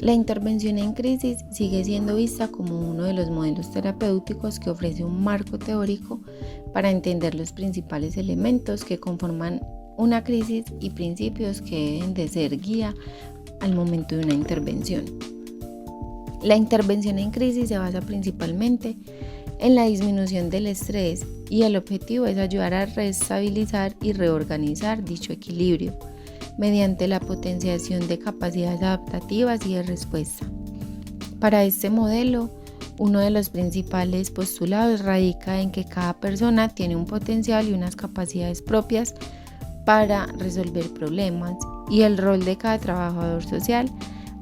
La intervención en crisis sigue siendo vista como uno de los modelos terapéuticos que ofrece un marco teórico para entender los principales elementos que conforman una crisis y principios que deben de ser guía al momento de una intervención. La intervención en crisis se basa principalmente en la disminución del estrés y el objetivo es ayudar a reestabilizar y reorganizar dicho equilibrio mediante la potenciación de capacidades adaptativas y de respuesta. Para este modelo, uno de los principales postulados radica en que cada persona tiene un potencial y unas capacidades propias para resolver problemas y el rol de cada trabajador social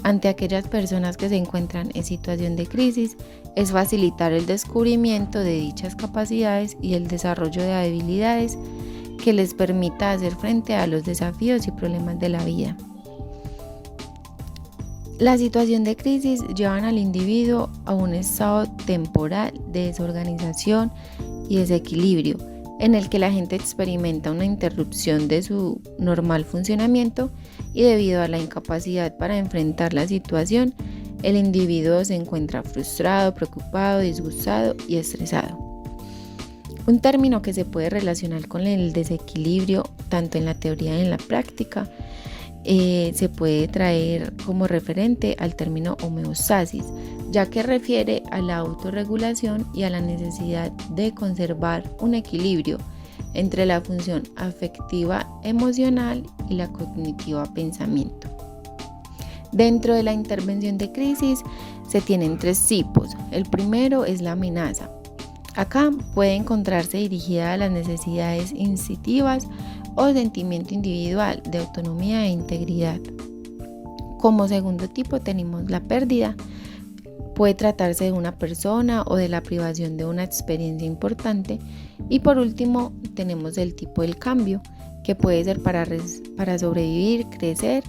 ante aquellas personas que se encuentran en situación de crisis es facilitar el descubrimiento de dichas capacidades y el desarrollo de habilidades que les permita hacer frente a los desafíos y problemas de la vida. La situación de crisis llevan al individuo a un estado temporal de desorganización y desequilibrio, en el que la gente experimenta una interrupción de su normal funcionamiento y debido a la incapacidad para enfrentar la situación, el individuo se encuentra frustrado, preocupado, disgustado y estresado. Un término que se puede relacionar con el desequilibrio tanto en la teoría y en la práctica se puede traer como referente al término homeostasis, ya que refiere a la autorregulación y a la necesidad de conservar un equilibrio entre la función afectiva emocional y la cognitiva pensamiento. Dentro de la intervención de crisis se tienen 3 tipos. El primero es la amenaza. Acá puede encontrarse dirigida a las necesidades instintivas o sentimiento individual de autonomía e integridad. Como segundo tipo tenemos la pérdida. Puede tratarse de una persona o de la privación de una experiencia importante. Y por último tenemos el tipo del cambio, que puede ser para sobrevivir, crecer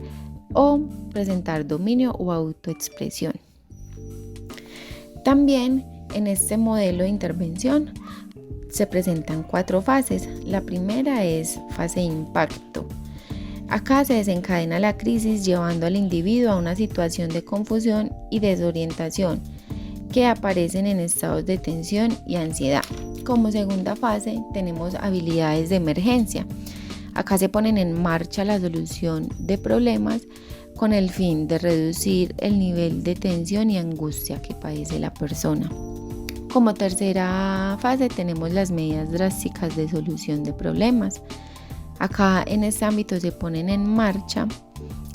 o presentar dominio o autoexpresión. También en este modelo de intervención se presentan 4 fases. La primera es fase de impacto. Acá se desencadena la crisis llevando al individuo a una situación de confusión y desorientación que aparecen en estados de tensión y ansiedad. Como segunda fase tenemos habilidades de emergencia. Acá se ponen en marcha la solución de problemas con el fin de reducir el nivel de tensión y angustia que padece la persona. Como tercera fase tenemos las medidas drásticas de solución de problemas. Acá en este ámbito se ponen en marcha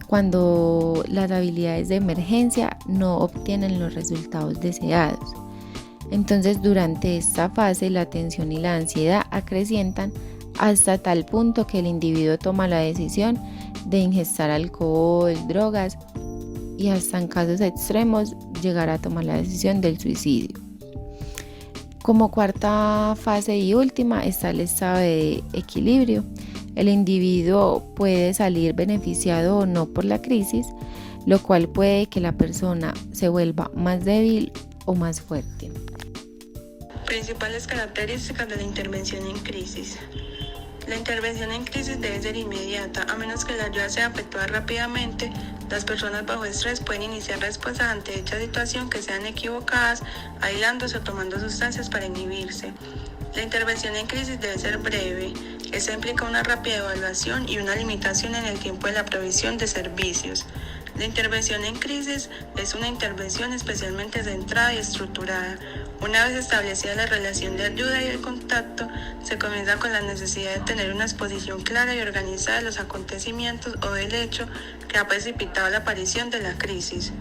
cuando las habilidades de emergencia no obtienen los resultados deseados. Entonces durante esta fase la tensión y la ansiedad acrecientan hasta tal punto que el individuo toma la decisión de ingestar alcohol, drogas y hasta en casos extremos llegar a tomar la decisión del suicidio. Como cuarta fase y última está el estado de equilibrio. El individuo puede salir beneficiado o no por la crisis, lo cual puede que la persona se vuelva más débil o más fuerte. Principales características de la intervención en crisis. La intervención en crisis debe ser inmediata, a menos que la ayuda sea efectuada rápidamente. Las personas bajo estrés pueden iniciar respuestas ante dicha situación que sean equivocadas, aislándose o tomando sustancias para inhibirse. La intervención en crisis debe ser breve. Esto implica una rápida evaluación y una limitación en el tiempo de la provisión de servicios. La intervención en crisis es una intervención especialmente centrada y estructurada. Una vez establecida la relación de ayuda y el contacto, se comienza con la necesidad de tener una exposición clara y organizada de los acontecimientos o del hecho que ha precipitado la aparición de la crisis.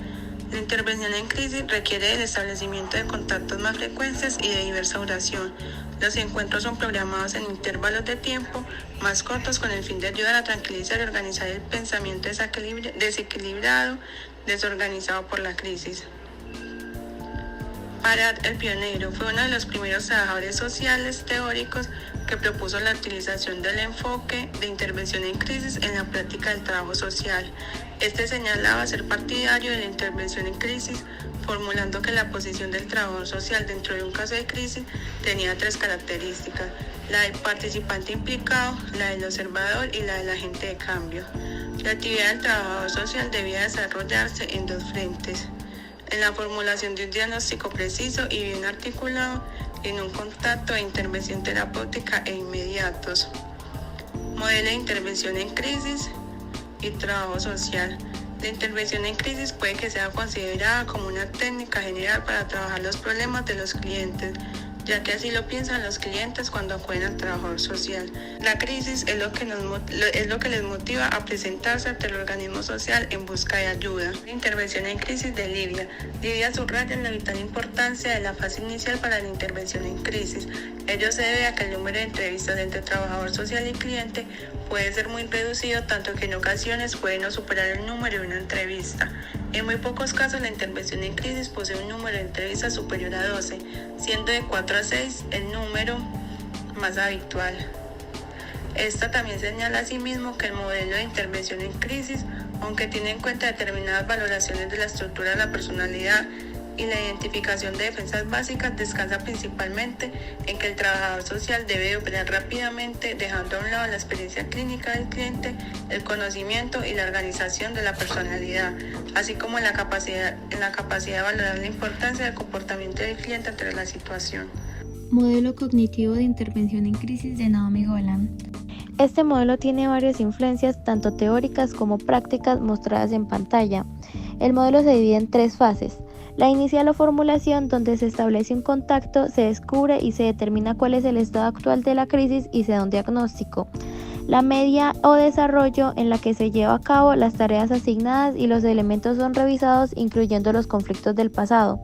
La intervención en crisis requiere el establecimiento de contactos más frecuentes y de diversa duración. Los encuentros son programados en intervalos de tiempo más cortos con el fin de ayudar a tranquilizar y organizar el pensamiento desequilibrado, desorganizado por la crisis. Parad, el pionero, fue uno de los primeros trabajadores sociales teóricos que propuso la utilización del enfoque de intervención en crisis en la práctica del trabajo social. Este señalaba ser partidario de la intervención en crisis, formulando que la posición del trabajador social dentro de un caso de crisis tenía 3 características: la del participante implicado, la del observador y la del agente de cambio. La actividad del trabajador social debía desarrollarse en dos frentes: en la formulación de un diagnóstico preciso y bien articulado, en un contacto de intervención terapéutica e inmediatos. Modelo de intervención en crisis y trabajo social. La intervención en crisis puede que sea considerada como una técnica general para trabajar los problemas de los clientes, ya que así lo piensan los clientes cuando acuden al trabajador social. La crisis es lo que les motiva a presentarse ante el organismo social en busca de ayuda. La intervención en crisis de Livia. Livia subraya la vital importancia de la fase inicial para la intervención en crisis. Ello se debe a que el número de entrevistas entre trabajador social y cliente puede ser muy reducido, tanto que en ocasiones puede no superar el número de una entrevista. En muy pocos casos la intervención en crisis posee un número de entrevistas superior a 12, siendo de 4 a 6 el número más habitual. Esta también señala asimismo que el modelo de intervención en crisis, aunque tiene en cuenta determinadas valoraciones de la estructura de la personalidad y la identificación de defensas básicas, descansa principalmente en que el trabajador social debe operar rápidamente, dejando a un lado la experiencia clínica del cliente, el conocimiento y la organización de la personalidad, así como en la capacidad de valorar la importancia del comportamiento del cliente ante la situación. Modelo cognitivo de intervención en crisis de Naomi Golan. Este modelo tiene varias influencias, tanto teóricas como prácticas, mostradas en pantalla. El modelo se divide en tres fases. La inicial o formulación, donde se establece un contacto, se descubre y se determina cuál es el estado actual de la crisis y se da un diagnóstico. La media o desarrollo, en la que se lleva a cabo las tareas asignadas y los elementos son revisados, incluyendo los conflictos del pasado.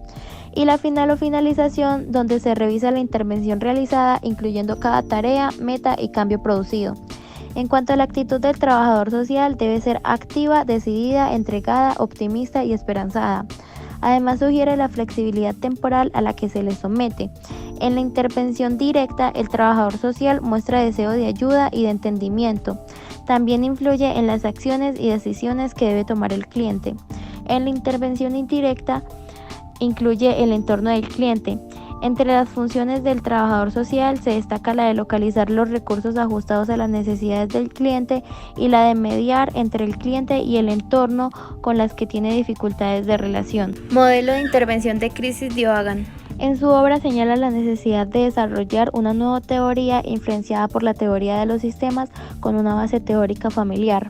Y la final o finalización, donde se revisa la intervención realizada, incluyendo cada tarea, meta y cambio producido. En cuanto a la actitud del trabajador social, debe ser activa, decidida, entregada, optimista y esperanzada. Además, sugiere la flexibilidad temporal a la que se le somete. En la intervención directa, el trabajador social muestra deseo de ayuda y de entendimiento. También influye en las acciones y decisiones que debe tomar el cliente. En la intervención indirecta, incluye el entorno del cliente. Entre las funciones del trabajador social se destaca la de localizar los recursos ajustados a las necesidades del cliente y la de mediar entre el cliente y el entorno con las que tiene dificultades de relación. Modelo de intervención de crisis de Hogan. En su obra señala la necesidad de desarrollar una nueva teoría influenciada por la teoría de los sistemas con una base teórica familiar.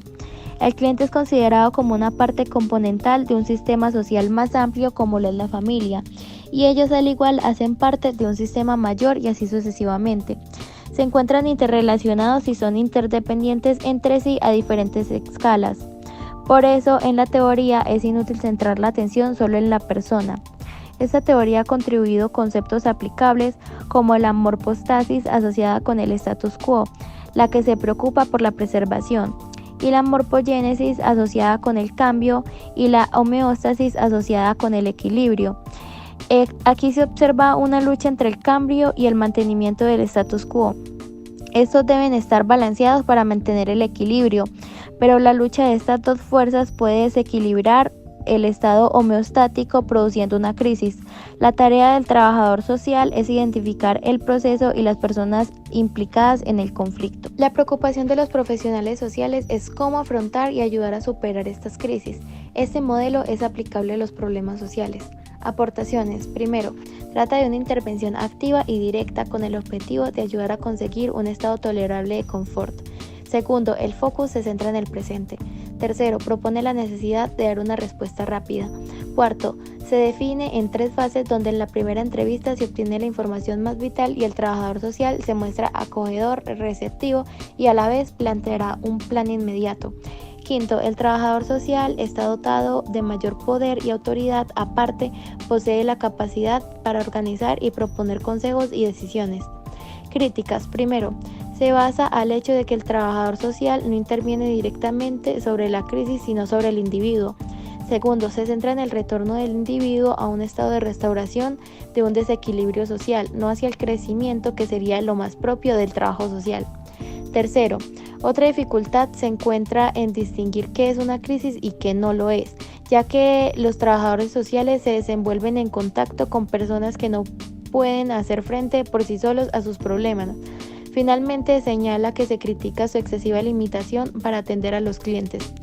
El cliente es considerado como una parte componental de un sistema social más amplio como lo es la familia, y ellos al igual hacen parte de un sistema mayor y así sucesivamente. Se encuentran interrelacionados y son interdependientes entre sí a diferentes escalas. Por eso, en la teoría es inútil centrar la atención solo en la persona. Esta teoría ha contribuido conceptos aplicables como la morpostasis asociada con el status quo, la que se preocupa por la preservación, y la morpogénesis asociada con el cambio y la homeostasis asociada con el equilibrio. Aquí se observa una lucha entre el cambio y el mantenimiento del status quo. Estos deben estar balanceados para mantener el equilibrio, pero la lucha de estas dos fuerzas puede desequilibrar el estado homeostático, produciendo una crisis. La tarea del trabajador social es identificar el proceso y las personas implicadas en el conflicto. La preocupación de los profesionales sociales es cómo afrontar y ayudar a superar estas crisis. Este modelo es aplicable a los problemas sociales. Aportaciones. Primero, trata de una intervención activa y directa con el objetivo de ayudar a conseguir un estado tolerable de confort. Segundo, el focus se centra en el presente. Tercero, propone la necesidad de dar una respuesta rápida. Cuarto, se define en tres fases donde en la primera entrevista se obtiene la información más vital y el trabajador social se muestra acogedor, receptivo y a la vez planteará un plan inmediato. Quinto, el trabajador social está dotado de mayor poder y autoridad, aparte posee la capacidad para organizar y proponer consejos y decisiones. Críticas. Primero, se basa al hecho de que el trabajador social no interviene directamente sobre la crisis sino sobre el individuo. Segundo, se centra en el retorno del individuo a un estado de restauración de un desequilibrio social, no hacia el crecimiento que sería lo más propio del trabajo social. Tercero, otra dificultad se encuentra en distinguir qué es una crisis y qué no lo es, ya que los trabajadores sociales se desenvuelven en contacto con personas que no pueden hacer frente por sí solos a sus problemas. Finalmente, señala que se critica su excesiva limitación para atender a los clientes.